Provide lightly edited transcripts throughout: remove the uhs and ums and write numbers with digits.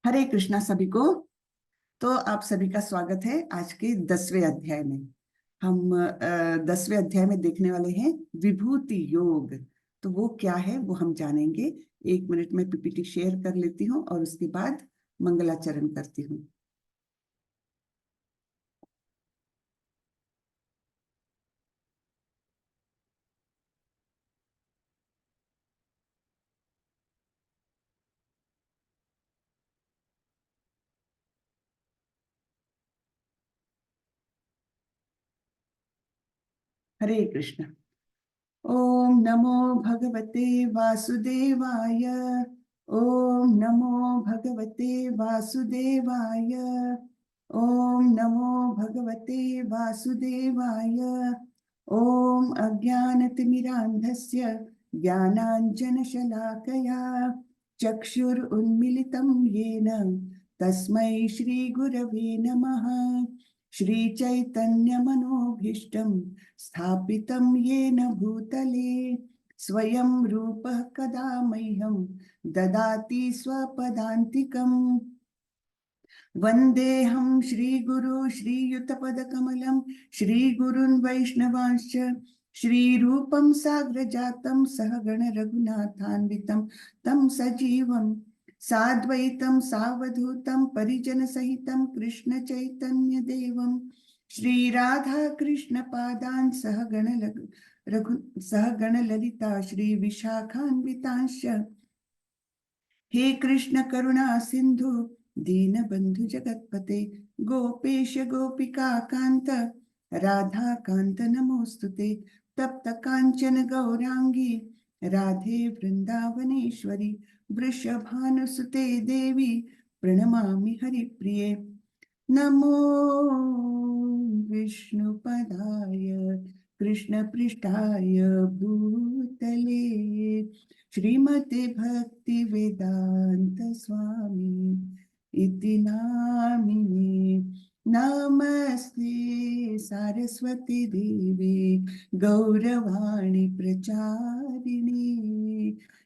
हरे कृष्णा सभी को। तो आप सभी का स्वागत है आज के 10वें अध्याय में। हम 10वें अध्याय में देखने वाले हैं विभूति योग। तो वो क्या है वो हम जानेंगे। 1 मिनट में पीपीटी शेयर कर लेती हूँ और उसके बाद मंगलाचरण करती हूँ। हरे कृष्ण। ओम नमो भगवते वासुदेवाय। ओम नमो भगवते वासुदेवाय। ओम नमो भगवते वासुदेवाय। ओम अज्ञानतिमिरान्धस्य ज्ञानाञ्जनशलाकया चक्षुरुन्मिलितं येन तस्मै श्रीगुरवे नमः। श्रीचैतन्यमनोभीष्टं स्थापितं येन भूतले स्वयं रूपः कदा मह्यं ददाति स्वपदान्तिकम्। वन्देऽहं श्रीगुरु श्रीयुतपदकमलं श्रीगुरुन् वैष्णवांश्च श्रीरूपं साग्रजातं सहगण रघुनाथान्वितं तं सजीवं साद्वैतं सावधूतं परिजनसहितं कृष्ण चैतन्य देवं श्रीराधा कृष्ण पादान् सहगण ललिता श्री विशाखान्वितांश्च। हे कृष्ण करुणा सिंधु दीनबंधु जगतपते गोपेश गोपिका कांत राधा कांत नमोस्तुते। तप्त कांचन गौरांगी राधे वृंदावनेश्वरी वृषभानुसुते देवी प्रणमामि हरिप्रिये। नमो विष्णुपदाय कृष्णपृष्ठाय भूतले श्रीमते भक्ति वेदांत स्वामी इति नामिने। नमस्ते सारस्वती देवी गौरवाणी प्रचारिणे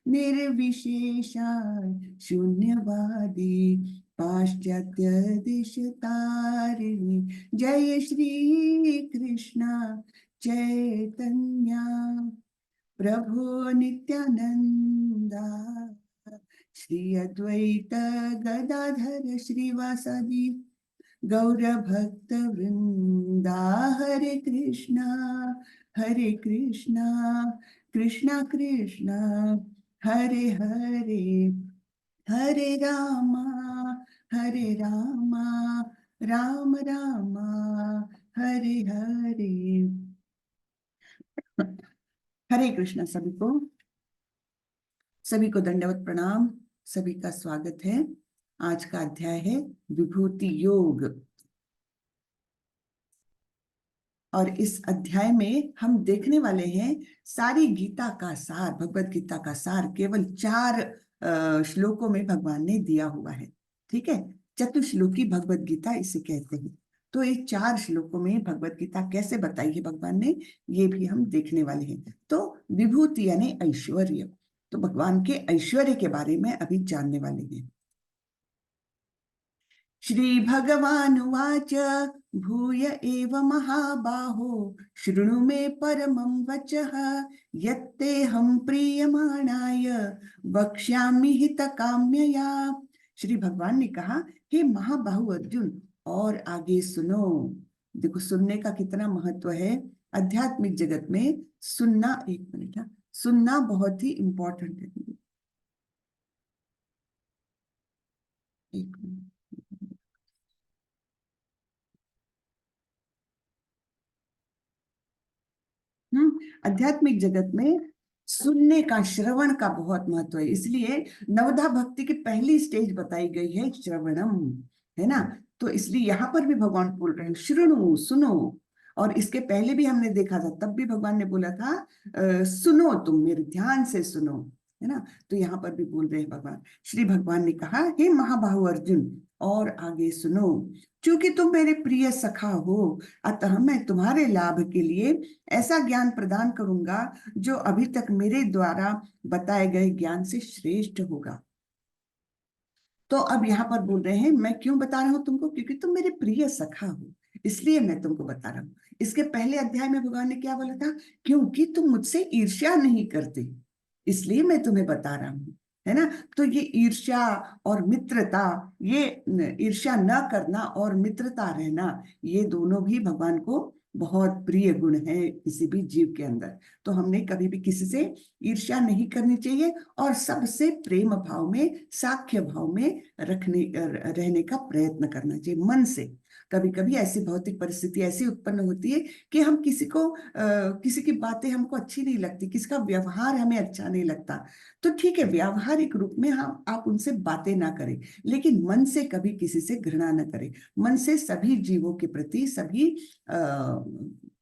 निर्विशेषा शून्यवादी पाश्चात्य देशतारिणी। जय श्री कृष्ण चैतन्य प्रभु नित्यानंदा श्री अद्वैत गदाधर श्रीवासादि गौर भक्त वृंदा। हरे कृष्णा कृष्णा कृष्णा हरे हरे हरे रामा राम रामा हरे हरे। हरे कृष्णा सभी को दंडवत प्रणाम। सभी का स्वागत है। आज का अध्याय है विभूति योग और इस अध्याय में हम देखने वाले हैं सारी गीता का सार, भगवत गीता का सार केवल 4 श्लोकों में भगवान ने दिया हुआ है। ठीक है, चतुश्लोकी भगवत गीता इसे कहते हैं। तो ये 4 श्लोकों में भगवत गीता कैसे बताई है भगवान ने, ये भी हम देखने वाले हैं। तो विभूति यानी ऐश्वर्य, तो भगवान के ऐश्वर्य के बारे में अभी जानने वाले हैं। श्री भगवानुवाच भूय एव महाबाहो शृणु मे परमं वचः यत्तेऽहं प्रीयमाणाय वक्ष्यामि हितकाम्यया। श्री भगवान ने कहा, हे महाबाहु अर्जुन, और आगे सुनो। देखो सुनने का कितना महत्व है आध्यात्मिक जगत में। सुनना, 1 मिनट, सुनना बहुत ही इंपॉर्टेंट है। 1 मिनट। आध्यात्मिक जगत में सुनने का, श्रवण का बहुत महत्व है। इसलिए नवधा भक्ति की पहली स्टेज बताई गई है श्रवणम, है ना। तो इसलिए यहाँ पर भी भगवान बोल रहे हैं श्रृणु, सुनो। और इसके पहले भी हमने देखा था, तब भी भगवान ने बोला था सुनो, तुम मेरे ध्यान से सुनो, है ना। तो यहाँ पर भी बोल रहे हैं भगवान। श्री भगवान ने कहा, हे महाबाहु अर्जुन, और आगे सुनो। क्योंकि तुम मेरे प्रिय सखा हो, अतः मैं तुम्हारे लाभ के लिए ऐसा ज्ञान प्रदान करूंगा जो अभी तक मेरे द्वारा बताए गए ज्ञान से श्रेष्ठ होगा। तो अब यहाँ पर बोल रहे हैं, मैं क्यों बता रहा हूं तुमको, क्योंकि तुम मेरे प्रिय सखा हो, इसलिए मैं तुमको बता रहा हूँ। इसके पहले अध्याय में भगवान ने क्या बोला था, क्योंकि तुम मुझसे ईर्ष्या नहीं करते, इसलिए मैं तुम्हें बता रहा हूँ, है ना। तो ये ईर्ष्या और मित्रता, ये ईर्ष्या न करना और मित्रता रहना, ये दोनों भी भगवान को बहुत प्रिय गुण है किसी भी जीव के अंदर। तो हमने कभी भी किसी से ईर्ष्या नहीं करनी चाहिए और सबसे प्रेम भाव में, साख्य भाव में रहने का प्रयत्न करना चाहिए मन से। कभी कभी ऐसी भौतिक परिस्थिति ऐसी उत्पन्न होती है कि हम किसी की बातें हमको अच्छी नहीं लगती, किसी का व्यवहार हमें अच्छा नहीं लगता, तो ठीक है, व्यावहारिक रूप में हम आप उनसे बातें ना करें, लेकिन मन से कभी किसी से घृणा न करें। मन से सभी जीवों के प्रति, सभी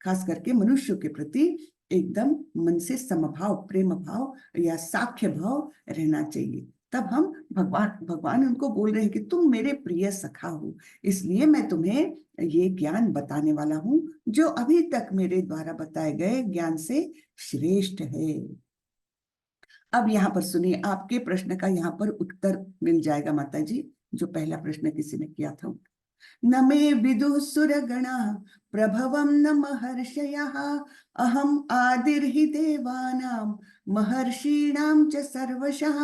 खास करके मनुष्यों के प्रति एकदम मन से समभाव, प्रेम भाव या साख्य भाव रहना चाहिए। तब हम भगवान उनको बोल रहे हैं कि तुम मेरे प्रिय सखा हो, इसलिए मैं तुम्हें ये ज्ञान बताने वाला हूं जो अभी तक मेरे द्वारा बताए गए ज्ञान से श्रेष्ठ है। अब यहाँ पर सुनिए, आपके प्रश्न का यहाँ पर उत्तर मिल जाएगा माता जी, जो पहला प्रश्न किसी ने किया था। न मे विदुः सुरगणाः प्रभवं न महर्षयः, अहम आदिर्हि देवानां महर्षीणां च सर्वशः।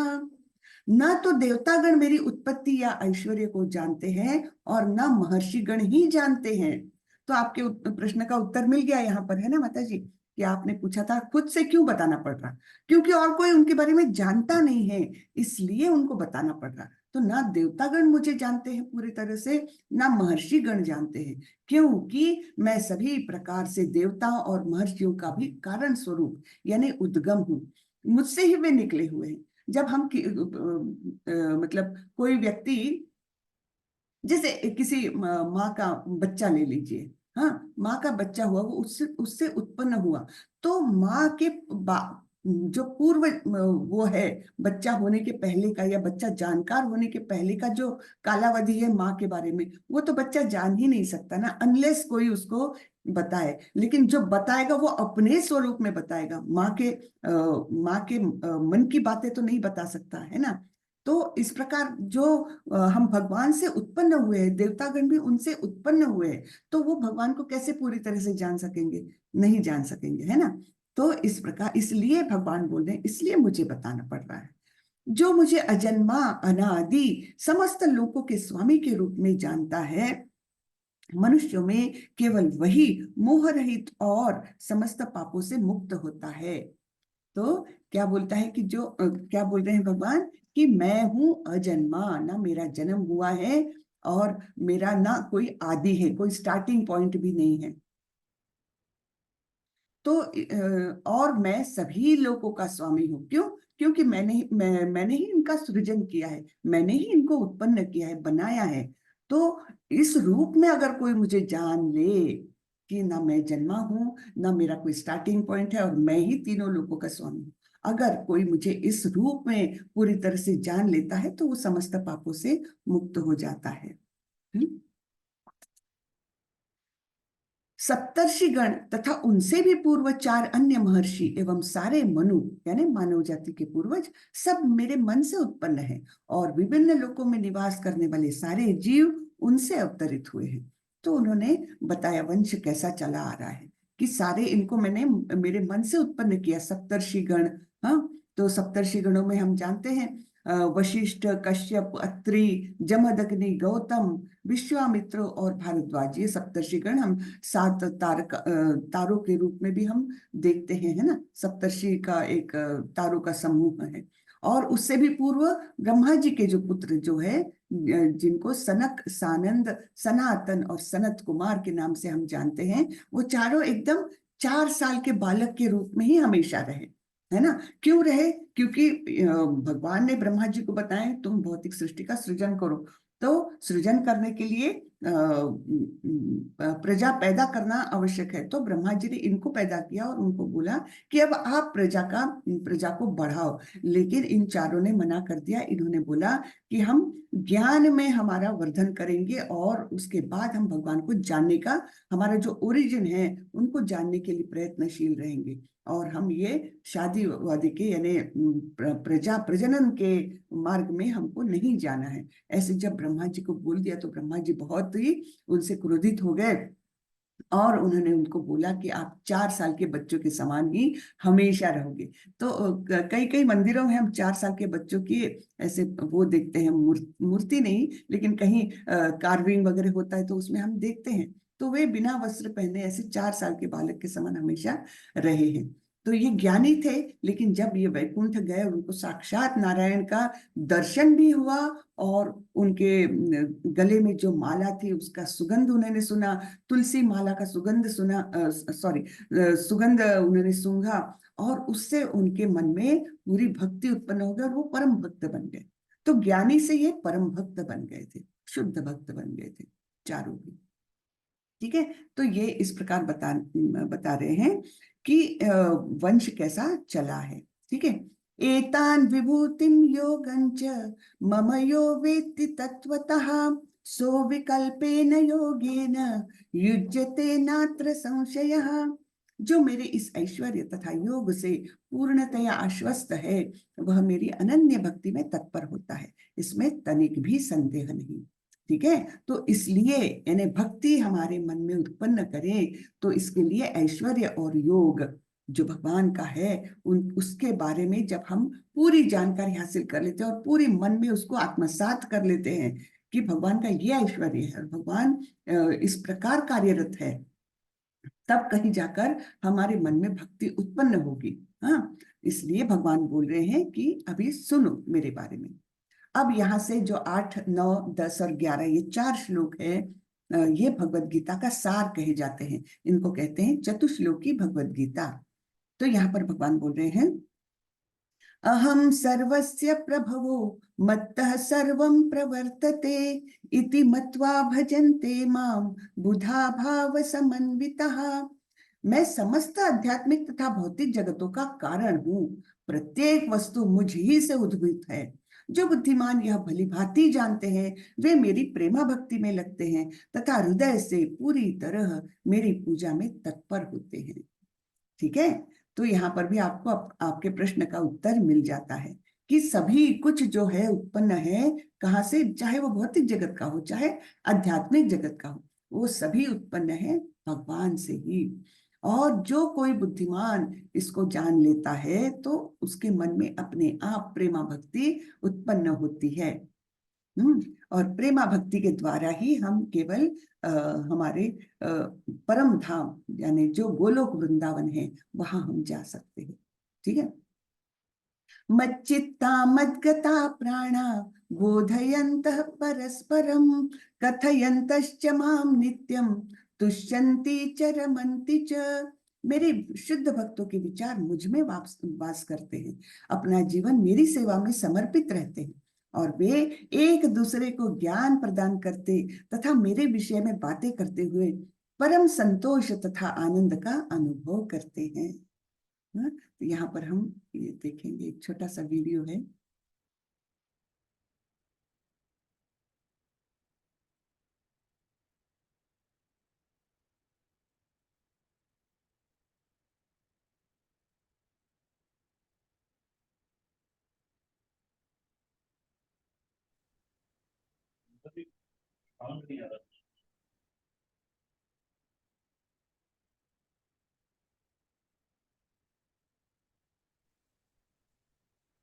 न तो देवतागण मेरी उत्पत्ति या ऐश्वर्य को जानते हैं और न महर्षिगण ही जानते हैं। तो आपके प्रश्न का उत्तर मिल गया यहाँ पर, है ना माता जी, कि आपने पूछा था खुद से क्यों बताना पड़ रहा, क्योंकि और कोई उनके बारे में जानता नहीं है, इसलिए उनको बताना पड़ रहा। तो ना देवतागण मुझे जानते हैं पूरी तरह से, ना महर्षि गण जानते हैं, क्योंकि मैं सभी प्रकार से देवता और महर्षियों का भी कारण स्वरूप यानी उद्गम हूँ, मुझसे ही वे निकले हुए हैं। जब हम मतलब कोई व्यक्ति, जैसे किसी माँ का बच्चा ले लीजिए, हाँ, माँ का बच्चा हुआ, वो उससे उससे उत्पन्न हुआ, तो माँ के जो पूर्व वो है, बच्चा होने के पहले का या बच्चा जानकार होने के पहले का जो कालावधि है माँ के बारे में, वो तो बच्चा जान ही नहीं सकता ना, अनलेस कोई उसको बताए। लेकिन जो बताएगा वो अपने स्वरूप में बताएगा, माँ के मन की बातें तो नहीं बता सकता, है ना। तो इस प्रकार जो हम भगवान से उत्पन्न हुए हैं, देवतागण भी उनसे उत्पन्न हुए हैं, तो वो भगवान को कैसे पूरी तरह से जान सकेंगे, नहीं जान सकेंगे, है ना। तो इस प्रकार, इसलिए भगवान बोल रहे हैं, इसलिए मुझे बताना पड़ रहा है। जो मुझे अजन्मा अनादि समस्त लोकों के स्वामी के रूप में जानता है, मनुष्यों में केवल वही मोह रहित और समस्त पापों से मुक्त होता है। तो क्या बोलता है कि क्या बोल रहे हैं भगवान, कि मैं हूं अजन्मा, ना मेरा जन्म हुआ है और मेरा ना कोई आदि है, कोई स्टार्टिंग पॉइंट भी नहीं है। तो और मैं सभी लोगों का स्वामी हूँ। क्यों? क्योंकि मैंने ही इनका सृजन किया है, मैंने ही इनको उत्पन्न किया है, बनाया है। तो इस रूप में अगर कोई मुझे जान ले कि ना मैं जन्मा हूं, ना मेरा कोई स्टार्टिंग पॉइंट है और मैं ही तीनों लोगों का स्वामी हूँ, अगर कोई मुझे इस रूप में पूरी तरह से जान लेता है तो वो समस्त पापों से मुक्त हो जाता है। सप्तर्षिगण तथा उनसे भी पूर्व 4 अन्य महर्षि एवं सारे मनु यानी मानव जाति के पूर्वज सब मेरे मन से उत्पन्न है, और विभिन्न लोकों में निवास करने वाले सारे जीव उनसे अवतरित हुए हैं। तो उन्होंने बताया वंश कैसा चला आ रहा है, कि सारे इनको मैंने मेरे मन से उत्पन्न किया, सप्तर्षिगण। हाँ, तो सप्तर्षिगणों में हम जानते हैं वशिष्ठ, कश्यप, अत्रि, जमदग्नि, गौतम, विश्वामित्र और भारद्वाज, ये सप्तर्षिगण हम 7 तारों के रूप में भी हम देखते हैं, है ना। सप्तर्षि का एक तारों का समूह है। और उससे भी पूर्व ब्रह्मा जी के जो पुत्र जो है, जिनको सनक, सानंद, सनातन और सनत कुमार के नाम से हम जानते हैं, वो चारों एकदम 4 साल के बालक के रूप में ही हमेशा रहे, है ना। क्यों रहे? क्योंकि भगवान ने ब्रह्मा जी को बताया तुम भौतिक सृष्टि का सृजन करो। तो सृजन करने के लिए प्रजा पैदा करना आवश्यक है। तो ब्रह्मा जी ने इनको पैदा किया और उनको बोला कि अब आप प्रजा को बढ़ाओ। लेकिन इन चारों ने मना कर दिया। इन्होंने बोला कि हम ज्ञान में हमारा वर्धन करेंगे और उसके बाद हम भगवान को जानने का, हमारा जो ओरिजिन है उनको जानने के लिए प्रयत्नशील रहेंगे। और हम ये शादी वादी के यानी प्रजा प्रजनन के मार्ग में हमको नहीं जाना है। ऐसे जब ब्रह्मा जी को बोल दिया तो ब्रह्मा जी बहुत ही उनसे क्रोधित हो गए और उन्होंने उनको बोला कि आप 4 साल के बच्चों के समान ही हमेशा रहोगे। तो कई कई मंदिरों में हम 4 साल के बच्चों की ऐसे वो देखते हैं, मूर्ति नहीं लेकिन कहीं कार्विंग वगैरह होता है तो उसमें हम देखते हैं। तो वे बिना वस्त्र पहने ऐसे 4 साल के बालक के समान हमेशा रहे हैं। तो ये ज्ञानी थे, लेकिन जब ये वैकुंठ गए उनको साक्षात नारायण का दर्शन भी हुआ और उनके गले में जो माला थी उसका सुगंध उन्होंने सुना, तुलसी माला का सुगंध सुना, सुगंध उन्होंने सूंघा और उससे उनके मन में पूरी भक्ति उत्पन्न हो गई और वो परम भक्त बन गए। तो ज्ञानी से ये परम भक्त बन गए थे, शुद्ध भक्त बन गए थे चारों भी। ठीक है, तो ये इस प्रकार बता रहे हैं कि वंश कैसा चला है। ठीक है, एतान विभूतिम योगंच मम यो वेत्ति तत्वतः सो विकल्पेन योगेन युज्यते नात्र संशयः। जो मेरे इस ऐश्वर्य तथा योग से पूर्णतया आश्वस्त है वह मेरी अनन्य भक्ति में तत्पर होता है, इसमें तनिक भी संदेह नहीं। ठीक है, तो इसलिए यानी भक्ति हमारे मन में उत्पन्न करें तो इसके लिए ऐश्वर्य और योग जो भगवान का है उसके बारे में जब हम पूरी जानकारी हासिल कर लेते हैं और पूरी मन में उसको आत्मसात कर लेते हैं कि भगवान का ये ऐश्वर्य है, भगवान इस प्रकार कार्यरत है, तब कहीं जाकर हमारे मन में भक्ति उत्पन्न होगी। हाँ, इसलिए भगवान बोल रहे हैं कि अभी सुनो मेरे बारे में। अब यहाँ से जो 8, 9, 10 और 11 ये 4 श्लोक है, ये भगवत गीता का सार कहे जाते हैं। इनको कहते हैं चतुश्लोकी भगवत गीता। तो यहाँ पर भगवान बोल रहे हैं, अहम सर्वस्य प्रभवो मत्तः सर्वं प्रवर्तते इति मत्वा भजन्ते माम बुधा भाव समन्वितः। मैं समस्त आध्यात्मिक तथा भौतिक जगतों का कारण हूँ, प्रत्येक वस्तु मुझ ही से उद्भूत है। जो बुद्धिमान यह भली भांति जानते हैं वे मेरी प्रेमा भक्ति में लगते हैं तथा हृदय से पूरी तरह मेरी पूजा में तत्पर होते हैं। ठीक है, तो यहाँ पर भी आपको आपके प्रश्न का उत्तर मिल जाता है कि सभी कुछ जो है उत्पन्न है कहाँ से, चाहे वो भौतिक जगत का हो चाहे आध्यात्मिक जगत का हो, वो सभी उत्पन्न है भगवान से ही। और जो कोई बुद्धिमान इसको जान लेता है तो उसके मन में अपने आप प्रेमा भक्ति उत्पन्न होती है। और प्रेमा भक्ति के द्वारा ही हम केवल हमारे परम धाम यानी जो गोलोक वृंदावन है वहां हम जा सकते हैं। ठीक है, मच्चित्ता मद्गता प्राणा बोधयन्तः परस्परम कथयन्तश्च माम नित्यम तुष्यन्ति च रमन्ति च। मेरे शुद्ध भक्तों के विचार मुझ में वास करते हैं, अपना जीवन मेरी सेवा में समर्पित रहते हैं और वे एक दूसरे को ज्ञान प्रदान करते तथा मेरे विषय में बातें करते हुए परम संतोष तथा आनंद का अनुभव करते हैं। तो यहाँ पर हम ये देखेंगे, एक छोटा सा वीडियो है।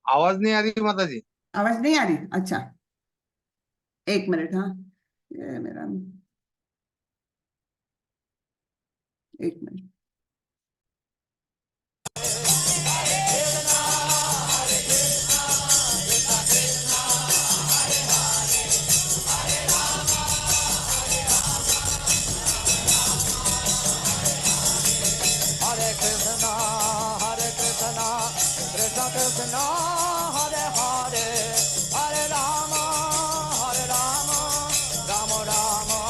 आवाज नहीं आ रही माता जी? आवाज नहीं आ रही? अच्छा, एक मिनट। हाँ, ये मेरा एक minute. Hare Krishna, Krishna Krishna, Hare Hare, Hare Rama, Rama Rama,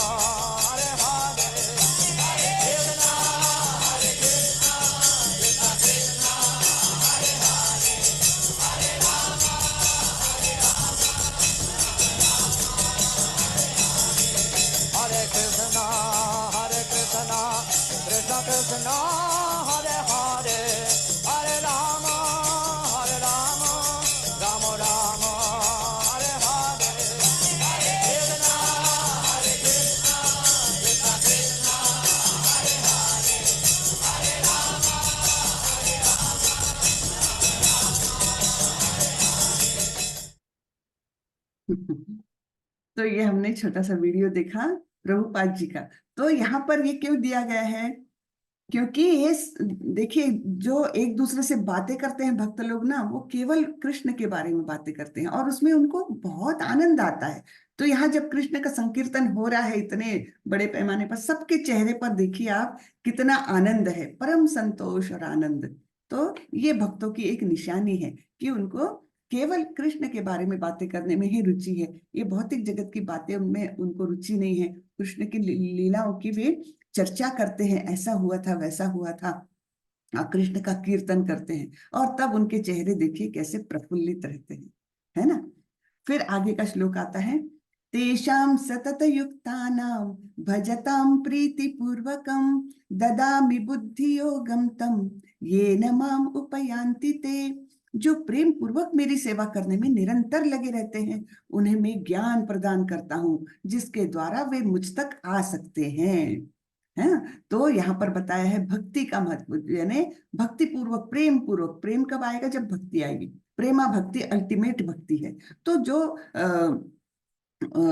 तो ये हमने छोटा सा वीडियो देखा प्रभुपाद जी का। तो यहाँ पर ये क्यों दिया गया है, क्योंकि देखिए, जो एक दूसरे से बातें करते हैं भक्त लोग ना, वो केवल कृष्ण के बारे में बातें करते हैं और उसमें उनको बहुत आनंद आता है। तो यहाँ जब कृष्ण का संकीर्तन हो रहा है इतने बड़े पैमाने पर, सबके चेहरे पर देखिए आप कितना आनंद है, परम संतोष और आनंद। तो ये भक्तों की एक निशानी है कि उनको केवल कृष्ण के बारे में बातें करने में ही रुचि है। ये भौतिक जगत की बातें उनमें उनको रुचि नहीं है। कृष्ण की लीलाओं की वे चर्चा करते हैं, ऐसा हुआ था वैसा हुआ था, कृष्ण का कीर्तन करते हैं, और तब उनके चेहरे देखिए कैसे प्रफुल्लित रहते हैं, है ना। फिर आगे का श्लोक आता है, तेषां सतत युक्तानां भजतां प्रीति पूर्वकं ददामि बुद्धि योगम तम येन माम उपयान्ति ते। जो प्रेम पूर्वक मेरी सेवा करने में निरंतर लगे रहते हैं, उन्हें मैं ज्ञान प्रदान करता हूँ, जिसके द्वारा वे मुझ तक आ सकते हैं, है ना। तो यहाँ पर बताया है भक्ति का महत्व, यानी भक्ति पूर्वक, प्रेम पूर्वक। प्रेम कब आएगा? जब भक्ति आएगी। प्रेमा भक्ति अल्टीमेट भक्ति है। तो जो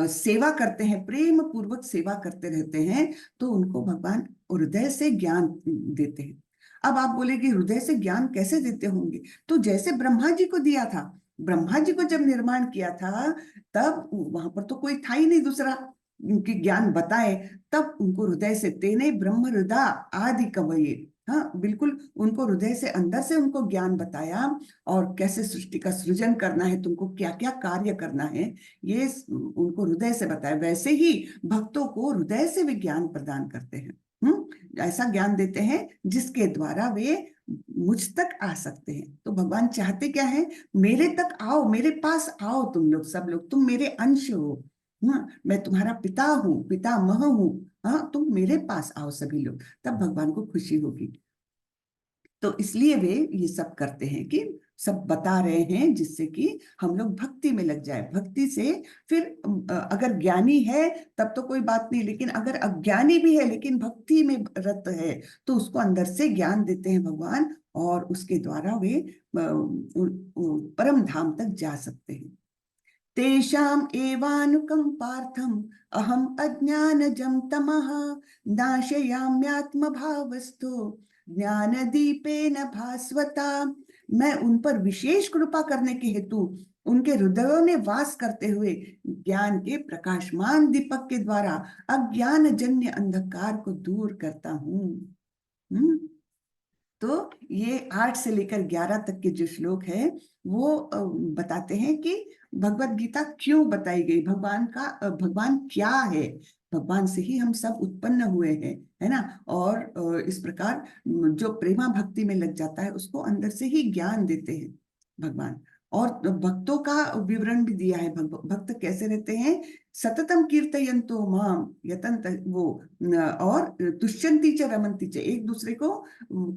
सेवा करते हैं, प्रेम पूर्वक सेवा करते रहते हैं, तो उनको भगवान हृदय से ज्ञान देते हैं। अब आप बोलेगे हृदय से ज्ञान कैसे देते होंगे? तो जैसे ब्रह्मा जी को दिया था, ब्रह्मा जी को जब निर्माण किया था, तब वहां पर तो कोई था ही नहीं दूसरा उनकी ज्ञान बताए, तब उनको हृदय से, तेने ब्रह्म हृदय आदि कवये, हाँ बिल्कुल, उनको हृदय से, अंदर से उनको ज्ञान बताया, और कैसे सृष्टि का सृजन करना है, तुमको क्या क्या कार्य करना है, ये उनको हृदय से बताया। वैसे ही भक्तों को हृदय से वे ज्ञान प्रदान करते हैं, ऐसा ज्ञान देते हैं जिसके द्वारा वे मुझ तक आ सकते हैं। तो भगवान चाहते क्या है? मेरे तक आओ, मेरे पास आओ, तुम लोग सब लोग, तुम मेरे अंश हो, मैं तुम्हारा पिता हूँ, पितामह हूँ, हाँ तुम मेरे पास आओ सभी लोग, तब भगवान को खुशी होगी। तो इसलिए वे ये सब करते हैं कि सब बता रहे हैं, जिससे कि हम लोग भक्ति में लग जाए। भक्ति से फिर अगर ज्ञानी है तब तो कोई बात नहीं, लेकिन अगर अज्ञानी भी है लेकिन भक्ति में रत है, तो उसको अंदर से ज्ञान देते हैं भगवान, और उसके द्वारा वे परम धाम तक जा सकते हैं। तेषाम् एवानुकंपार्थम् अहम अज्ञानजं तमः नाशयाम्यात्मभावस्थो ज्ञानदीपेन भास्वता। मैं उन पर विशेष कृपा करने के हेतु उनके हृदयों में वास करते हुए ज्ञान के प्रकाशमान दीपक के द्वारा अज्ञान जन्य अंधकार को दूर करता हूँ। तो ये 8 से लेकर 11 तक के जो श्लोक है, वो बताते हैं कि भगवत गीता क्यों बताई गई, भगवान क्या है, भगवान से ही हम सब उत्पन्न हुए हैं, है ना। और इस प्रकार जो प्रेमा भक्ति में लग जाता है, उसको अंदर से ही ज्ञान देते हैं भगवान। और भक्तों का विवरण भी दिया है, भक्त कैसे रहते हैं, सततम कीर्तयन्तो माम यतन्त, वो और तुष्यन्ति च रमन्ति च, एक दूसरे को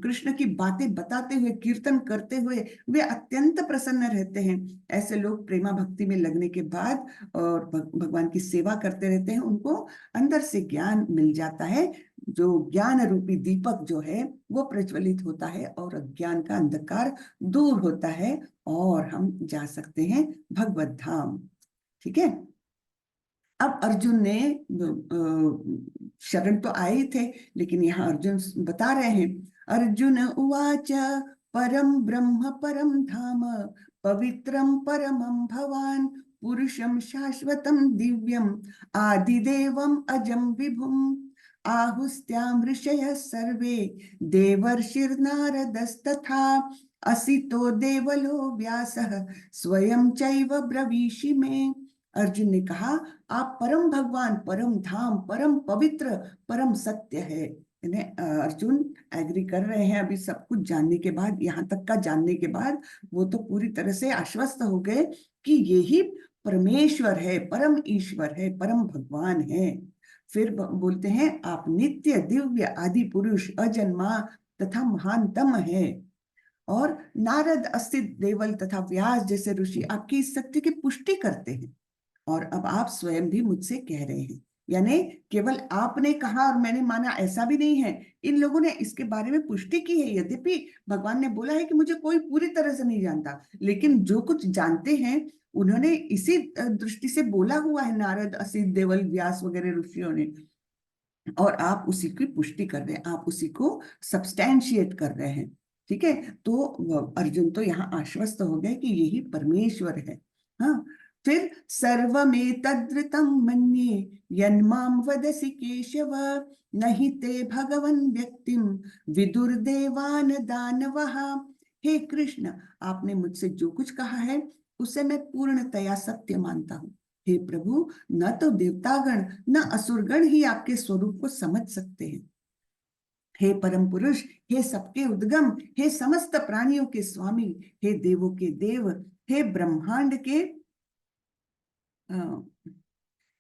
कृष्ण की बातें बताते हुए, कीर्तन करते हुए वे अत्यंत प्रसन्न रहते हैं। ऐसे लोग प्रेमा भक्ति में लगने के बाद और भगवान की सेवा करते रहते हैं, उनको अंदर से ज्ञान मिल जाता है, जो ज्ञान रूपी दीपक जो है वो प्रज्वलित होता है, और अज्ञान का अंधकार दूर होता है, और हम जा सकते हैं भगवत धाम। ठीक है। अब अर्जुन ने, शरण तो आए थे, लेकिन यहाँ अर्जुन बता रहे हैं, अर्जुन उवाच परम ब्रह्म परम धाम पवित्रम परमं भवान पुरुषम शाश्वतम दिव्यम आदिदेवम अजम विभुम आहुस्त्याम ऋषयः सर्वे देवर्षिर्नारदस्तथा असितो देवलो व्यासः स्वयं चैव ब्रवीषि में। अर्जुन ने कहा, आप परम भगवान, परम धाम, परम पवित्र, परम सत्य है। अर्जुन एग्री कर रहे हैं अभी सब कुछ जानने के बाद, यहाँ तक का जानने के बाद वो तो पूरी तरह से आश्वस्त हो गए कि यही परमेश्वर है, परम ईश्वर है, परम भगवान है। फिर बोलते हैं, आप नित्य दिव्य आदि पुरुष, अजन्मा तथा महानतम है, और नारद, अस्तित, देवल तथा व्यास जैसे ऋषि आपकी इस सत्य की पुष्टि करते हैं, और अब आप स्वयं भी मुझसे कह रहे हैं। यानी केवल आपने कहा और मैंने माना, ऐसा भी नहीं है, इन लोगों ने इसके बारे में पुष्टि की है। यद्यपि भगवान ने बोला है कि मुझे कोई पूरी तरह से नहीं जानता, लेकिन जो कुछ जानते हैं उन्होंने इसी दृष्टि से बोला हुआ है, नारद, असित, देवल, व्यास वगैरह ऋषियों ने, और आप उसी की पुष्टि कर रहे हैं, आप उसी को सब्सटैंशिएट कर रहे हैं। ठीक है, तो अर्जुन तो यहाँ आश्वस्त हो गए कि यही परमेश्वर है। हाँ, फिर सर्वमेतद्ऋतं मन्ये यन्मां वदसि केशव नहि ते भगवन् व्यक्तिं विदुर्देवान दानवः। हे कृष्ण, आपने मुझसे जो कुछ कहा है उसे मैं पूर्णतया सत्य मानता हूँ। हे प्रभु, न तो देवतागण न असुरगण ही आपके स्वरूप को समझ सकते हैं। हे परम पुरुष, हे सबके उद्गम, हे समस्त प्राणियों के स्वामी, हे देवों के देव, हे ब्रह्मांड के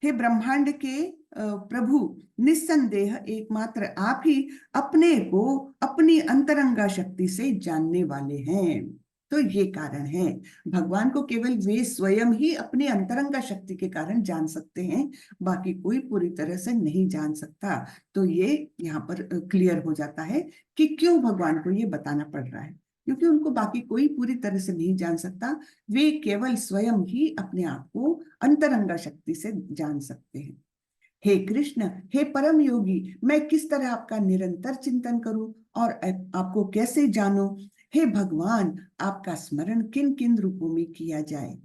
हे ब्रह्मांड के प्रभु, निस्संदेह एकमात्र आप ही अपने को अपनी अंतरंगा शक्ति से जानने वाले हैं। तो ये कारण है, भगवान को केवल वे स्वयं ही अपनी अंतरंगा शक्ति के कारण जान सकते हैं, बाकी कोई पूरी तरह से नहीं जान सकता। तो ये यहाँ पर क्लियर हो जाता है कि क्यों भगवान को ये बताना पड़ रहा है, क्योंकि उनको बाकी कोई पूरी तरह से नहीं जान सकता, वे केवल स्वयं ही अपने आप को अंतरंगा शक्ति से जान सकते हैं। हे कृष्ण, हे परम योगी, मैं किस तरह आपका निरंतर चिंतन करूं और आपको कैसे जानूं? हे भगवान, आपका स्मरण किन किन रूपों में किया जाए?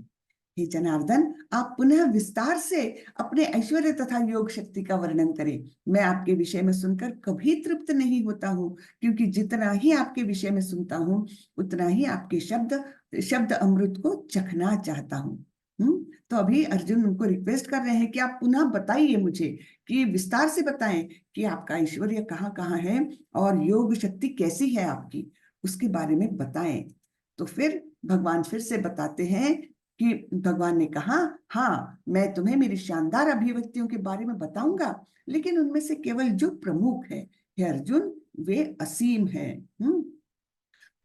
हे जनार्दन, आप पुनः विस्तार से अपने ऐश्वर्य तथा योग शक्ति का वर्णन करें। मैं आपके विषय में सुनकर कभी तृप्त नहीं होता हूँ, क्योंकि जितना ही आपके विषय में सुनता हूँ उतना ही आपके शब्द अमृत को चखना चाहता हूँ। तो अभी अर्जुन उनको रिक्वेस्ट कर रहे हैं कि आप पुनः बताइए मुझे, कि विस्तार से बताएं कि आपका ऐश्वर्य कहाँ कहाँ है और योग शक्ति कैसी है आपकी, उसके बारे में बताएं। तो फिर भगवान फिर से बताते हैं कि भगवान ने कहा, हाँ, मैं तुम्हें मेरी शानदार अभिव्यक्तियों के बारे में बताऊंगा, लेकिन उनमें से केवल जो प्रमुख है, हे अर्जुन, वे असीम है।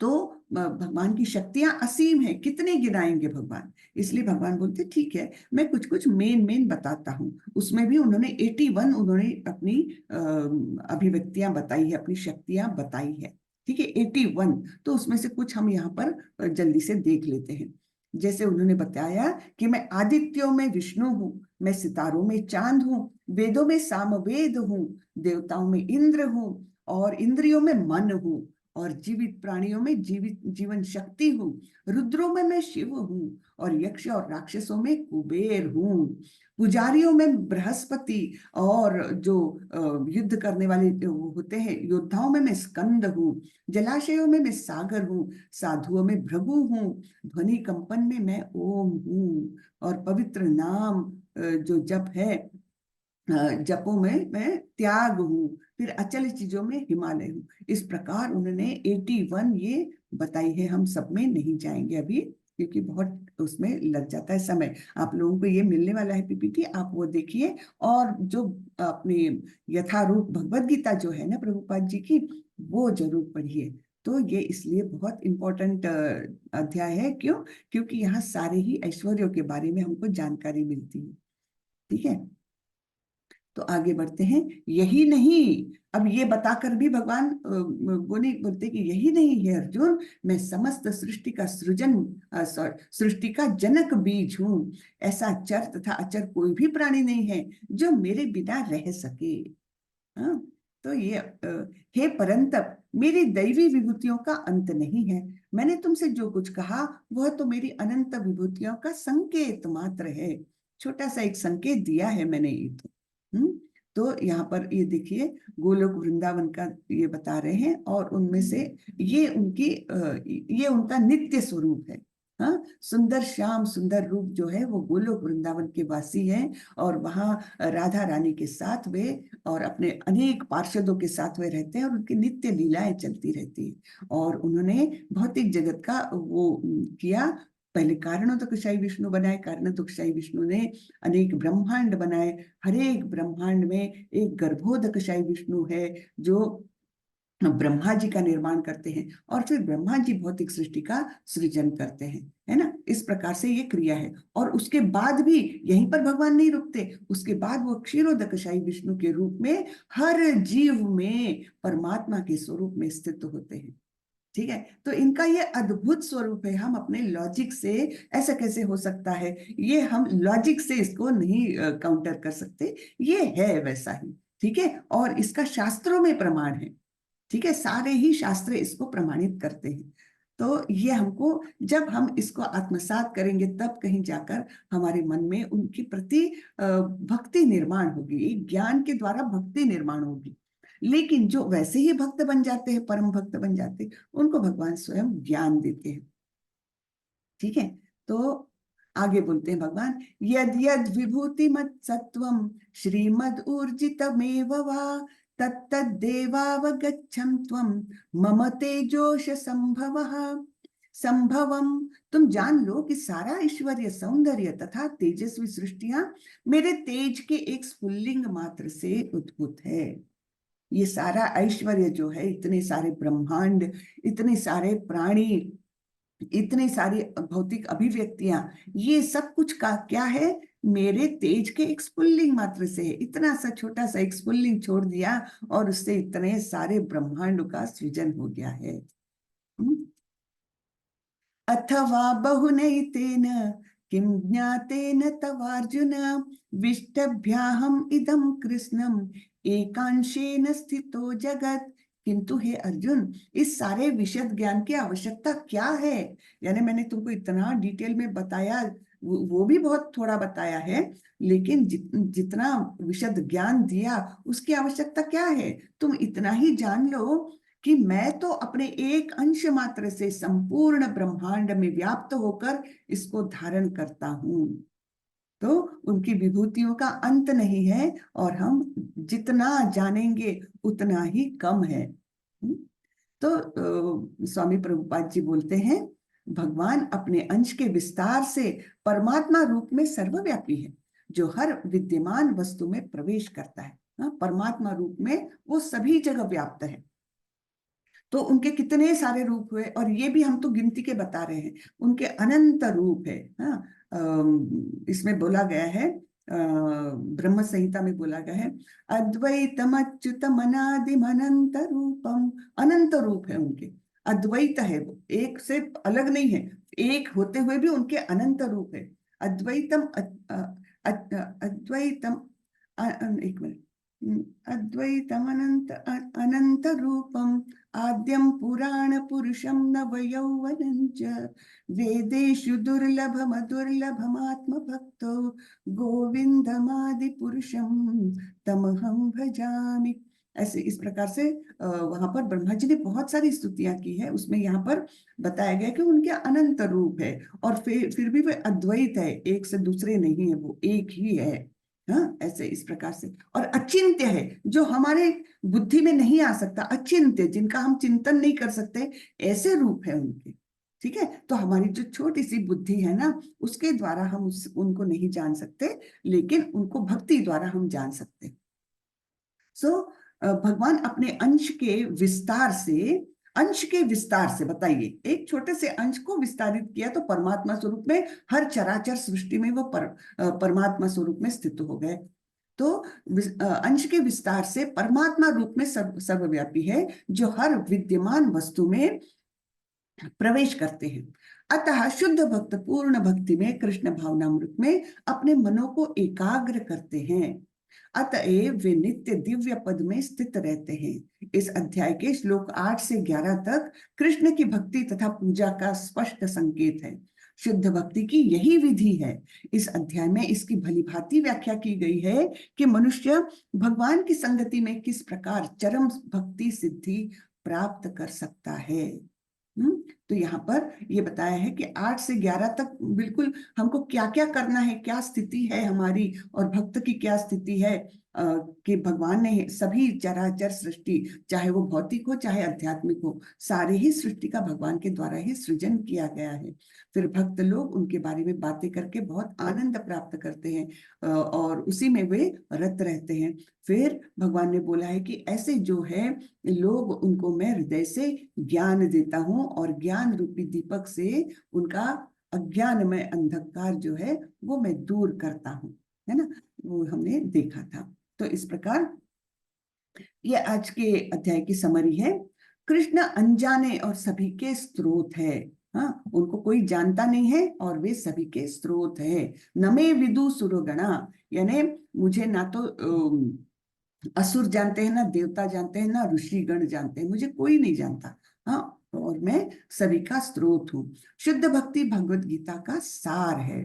तो भगवान की शक्तियां असीम है, कितने गिनाएंगे भगवान? इसलिए भगवान बोलते ठीक है, मैं कुछ कुछ मेन बताता हूँ। उसमें भी उन्होंने 81 उन्होंने अपनी अभिव्यक्तियां बताई है, अपनी शक्तियां बताई है। ठीक है, 81। तो उसमें से कुछ हम यहाँ पर जल्दी से देख लेते हैं। जैसे उन्होंने बताया कि मैं आदित्यों में विष्णु हूँ, मैं सितारों में चांद हूँ, वेदों में सामवेद हूँ, देवताओं में इंद्र हूँ, और इंद्रियों में मन हूँ, और जीवित प्राणियों में जीवन शक्ति हूँ, रुद्रों में मैं शिव हूँ, और यक्ष और राक्षसों में कुबेर हूँ, पुजारियों में बृहस्पति, और जो युद्ध करने वाले होते हैं योद्धाओं में मैं स्कंद हूँ, जलाशयों में मैं सागर हूँ, साधुओं में भृगु हूँ, ध्वनि कंपन में मैं ओम हूँ, और पवित्र नाम जो जप है, जपों में मैं त्याग हूँ, फिर अचल चीजों में हिमालय हूँ। इस प्रकार उन्होंने 81 ये बताई है। हम सब में नहीं जाएंगे अभी, क्योंकि बहुत उसमें लग जाता है समय। आप लोगों को ये मिलने वाला है पीपीटी, आप वो देखिए, और जो अपने यथारूप भगवद गीता जो है ना प्रभुपाद जी की, वो जरूर पढ़िए। तो ये इसलिए बहुत इंपॉर्टेंट अध्याय है। क्यों? क्योंकि यहाँ सारे ही ऐश्वर्यों के बारे में हमको जानकारी मिलती है। ठीक है, तो आगे बढ़ते हैं। यही नहीं, अब ये बताकर भी भगवान वो नहीं बोलते कि यही नहीं है अर्जुन, मैं समस्त सृष्टि का सृष्टि का जनक बीज हूँ। ऐसा चर तथा अचर कोई भी प्राणी नहीं है जो मेरे बिना रह सके। हाँ, तो ये हे परंतप, मेरी दैवी विभूतियों का अंत नहीं है। मैंने तुमसे जो कुछ कहा वह तो मेरी अनंत विभूतियों का संकेत मात्र है। छोटा सा एक संकेत दिया है मैंने, ये तो तो यहाँ पर ये देखिए, गोलोक वृंदावन का ये बता रहे हैं, और उनमें से ये ये उनका नित्य स्वरूप है। हाँ, सुंदर श्याम सुंदर रूप जो है वो गोलोक वृंदावन के वासी हैं, और वहाँ राधा रानी के साथ वे और अपने अनेक पार्षदों के साथ वे रहते हैं, और उनकी नित्य लीलाएं चलती रहती है। और उन्होंने भौतिक जगत का वो किया। पहले कारणोदकशाही विष्णु बनाए, कारणोदकशाही विष्णु ने अनेक ब्रह्मांड बनाए, हर एक ब्रह्मांड में एक गर्भोदकशाही विष्णु है जो ब्रह्मा जी का निर्माण करते हैं, और फिर ब्रह्मा जी भौतिक सृष्टि का सृजन करते हैं, है ना। इस प्रकार से ये क्रिया है। और उसके बाद भी यहीं पर भगवान नहीं रुकते, उसके बाद वो क्षीरोदकशाही विष्णु के रूप में हर जीव में परमात्मा के स्वरूप में स्थित होते हैं। ठीक है, तो इनका ये अद्भुत स्वरूप है। हम अपने लॉजिक से ऐसा कैसे हो सकता है, ये हम लॉजिक से इसको नहीं काउंटर कर सकते, ये है वैसा ही। ठीक है, और इसका शास्त्रों में प्रमाण है। ठीक है, सारे ही शास्त्र इसको प्रमाणित करते हैं। तो ये हमको, जब हम इसको आत्मसात करेंगे तब कहीं जाकर हमारे मन में उनके प्रति भक्ति निर्माण होगी, ज्ञान के द्वारा भक्ति निर्माण होगी। लेकिन जो वैसे ही भक्त बन जाते हैं, परम भक्त बन जाते हैं, उनको भगवान स्वयं ज्ञान देते हैं। ठीक है, तो आगे बोलते हैं भगवान, यद यद विभूति मत सत्वम श्रीमद ऊर्जितमेव वा तत्तदेवावगच्छं त्वं मम तेजोश संभवः। संभवम, तुम जान लो कि सारा ऐश्वर्य, सौंदर्य तथा तेजस्वी सृष्टियां मेरे तेज के एक स्फुल्लिंग मात्र से उद्भूत है। ये सारा ऐश्वर्य जो है, इतने सारे ब्रह्मांड, इतने सारे प्राणी, इतनी सारी भौतिक अभिव्यक्तियां, ये सब कुछ का क्या है, मेरे तेज के एक स्फुल्लिंग मात्र से है। इतना सा छोटा सा एक स्फुल्लिंग छोड़ दिया और उससे इतने सारे ब्रह्मांड का सृजन हो गया है। अथवा बहुनैतेन किं ज्ञातेन तवार्जुन विष्टभ्याहम इदं कृष्णम एकांशेन स्थितो जगत। किंतु हे अर्जुन, इस सारे विशद ज्ञान की आवश्यकता क्या है? यानी मैंने तुमको इतना डिटेल में बताया, वो भी बहुत थोड़ा बताया है, लेकिन जितना विशद ज्ञान दिया उसकी आवश्यकता क्या है? तुम इतना ही जान लो कि मैं तो अपने एक अंश मात्र से संपूर्ण ब्रह्मांड में व्याप्त होकर इसको धारण करता हूं। तो उनकी विभूतियों का अंत नहीं है, और हम जितना जानेंगे उतना ही कम है। तो स्वामी प्रभुपाद जी बोलते हैं, भगवान अपने अंश के विस्तार से परमात्मा रूप में सर्वव्यापी है, जो हर विद्यमान वस्तु में प्रवेश करता है। परमात्मा रूप में वो सभी जगह व्याप्त है। तो उनके कितने सारे रूप हुए, और ये भी हम तो गिनती के बता रहे हैं, उनके अनंत रूप है। हाँ, इसमें बोला गया है, ब्रह्म संहिता में बोला गया है, अद्वैतम अच्युतम अनादिम अनंत रूपम। अनंत रूप है उनके, अद्वैत है, वो एक से अलग नहीं है, एक होते हुए भी उनके अनंत रूप है। अद्वैतम अद्वैतम, एक मिनट, अद्वैतम अनंत अनंत रूपम आद्यम पुराण पुरुषम नवयौवनं च वेदेषु दुर्लभम दुर्लभमात्म भक्तो गोविंदमादि पुरुषम तमहं भजामि। ऐसे इस प्रकार से वहां पर ब्रह्मा जी ने बहुत सारी स्तुतियां की है। उसमें यहाँ पर बताया गया कि उनके अनंत रूप है, और फिर भी वे अद्वैत है, एक से दूसरे नहीं है, वो एक ही है। हाँ, ऐसे इस प्रकार से, और अचिंत्य है, जो हमारे बुद्धि में नहीं आ सकता, अचिंत्य, जिनका हम चिंतन नहीं कर सकते, ऐसे रूप है उनके। ठीक है, तो हमारी जो छोटी सी बुद्धि है ना, उसके द्वारा हम उनको नहीं जान सकते, लेकिन उनको भक्ति द्वारा हम जान सकते। भगवान अपने अंश के विस्तार से बताइए, एक छोटे से अंश को विस्तारित किया तो परमात्मा स्वरूप में, हर चराचर सृष्टि में वो परमात्मा स्वरूप में स्थित हो गए। तो अंश के विस्तार से परमात्मा रूप में सर्वव्यापी है, जो हर विद्यमान वस्तु में प्रवेश करते हैं। अतः शुद्ध भक्त पूर्ण भक्ति में, कृष्ण भावनामृत में अपने मनों को एकाग्र करते हैं। अतएव वे नित्य दिव्य पद में स्थित रहते हैं। इस अध्याय के श्लोक 8 से 11 तक कृष्ण की भक्ति तथा पूजा का स्पष्ट संकेत है। शुद्ध भक्ति की यही विधि है। इस अध्याय में इसकी भलीभांति व्याख्या की गई है कि मनुष्य भगवान की संगति में किस प्रकार चरम भक्ति सिद्धि प्राप्त कर सकता है। तो यहाँ पर ये बताया है कि 8 से 11 तक बिल्कुल हमको क्या क्या करना है, क्या स्थिति है हमारी, और भक्त की क्या स्थिति है, कि भगवान ने सभी चराचर सृष्टि, चाहे वो भौतिक हो चाहे आध्यात्मिक हो, सारे ही सृष्टि का भगवान के द्वारा ही सृजन किया गया है। फिर भक्त लोग उनके बारे में बातें करके बहुत आनंद प्राप्त करते हैं, और उसी में वे रत रहते हैं। फिर भगवान ने बोला है कि ऐसे जो है लोग, उनको मैं हृदय से ज्ञान देता हूं, और ज्ञान रूपी दीपक से उनका अज्ञान में अंधकार जो है वो मैं दूर करता हूं, है ना, वो हमने देखा था। तो इस प्रकार ये आज के अध्याय की समरी है। कृष्ण अनजाने और सभी के स्रोत है। हाँ, उनको कोई जानता नहीं है और वे सभी के स्रोत है। नमे विदु सुरगणा, यानी मुझे ना तो असुर जानते हैं, ना देवता जानते हैं, ना ऋषिगण जानते हैं, मुझे कोई नहीं जानता। हाँ, और मैं सभी का स्रोत हूँ। शुद्ध भक्ति भगवत गीता का सार है।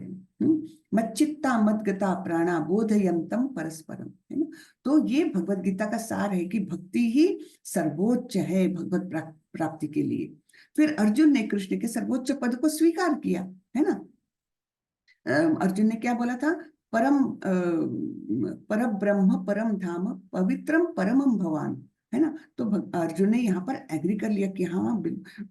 मच्चित्ता मद्गता प्राणा बोधयंतम परस्परम, है ना। तो ये भगवत गीता का सार है कि भक्ति ही सर्वोच्च है भगवत प्राप्ति के लिए। फिर अर्जुन ने कृष्ण के सर्वोच्च पद को स्वीकार किया, है ना। अर्जुन ने क्या बोला था? पर ब्रह्म परम धाम पवित्रम परमम भवान, है ना। तो अर्जुन ने यहाँ पर एग्री कर लिया कि हाँ,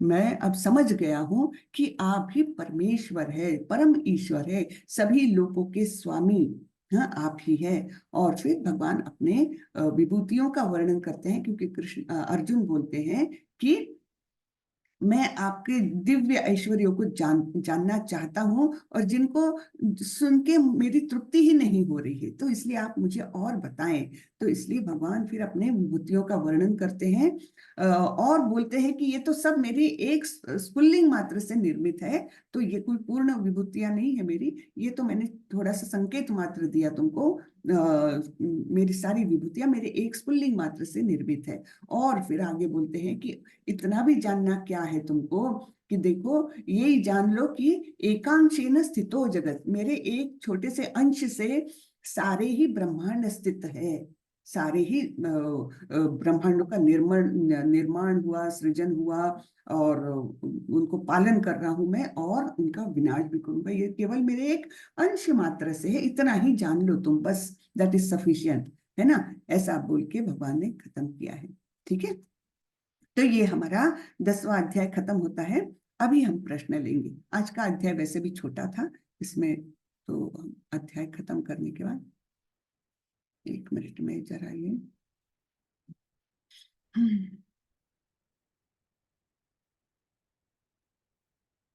मैं अब समझ गया हूँ कि आप ही परमेश्वर है, परम ईश्वर है, सभी लोगों के स्वामी, हाँ, आप ही है। और फिर भगवान अपने विभूतियों का वर्णन करते हैं, क्योंकि अर्जुन बोलते हैं कि मैं आपके दिव्य ऐश्वर्यों को जानना चाहता हूँ, और जिनको सुन के मेरी तृप्ति ही नहीं हो रही है, तो इसलिए आप मुझे और बताएं। तो इसलिए भगवान फिर अपने विभूतियों का वर्णन करते हैं और बोलते हैं कि ये तो सब मेरी एक स्फुल्लिंग मात्र से निर्मित है, तो ये कोई पूर्ण विभूतियां नहीं है मेरी, ये तो मैंने थोड़ा सा संकेत मात्र दिया तुमको। मेरी सारी विभूतियां मेरे एक स्फुल्लिंग मात्र से निर्मित है। और फिर आगे बोलते हैं कि इतना भी जानना क्या है तुमको, कि देखो यही जान लो कि एकांशेन स्थितो जगत, मेरे एक छोटे से अंश से सारे ही ब्रह्मांड स्थित है। सारे ही ब्रह्मांडों का निर्माण हुआ, सृजन हुआ, और उनको पालन कर रहा हूं मैं, और उनका विनाश भी करूंगा। ये केवल मेरे एक अंश मात्र से है, इतना ही जान लो तुम बस, दैट इज सफिशियंट, है ना। ऐसा बोल के भगवान ने खत्म किया है। ठीक है, तो ये हमारा 10वां अध्याय खत्म होता है। अभी हम प्रश्न लेंगे। आज का अध्याय वैसे भी छोटा था, इसमें तो अध्याय खत्म करने के बाद 1 मिनट में जरा ये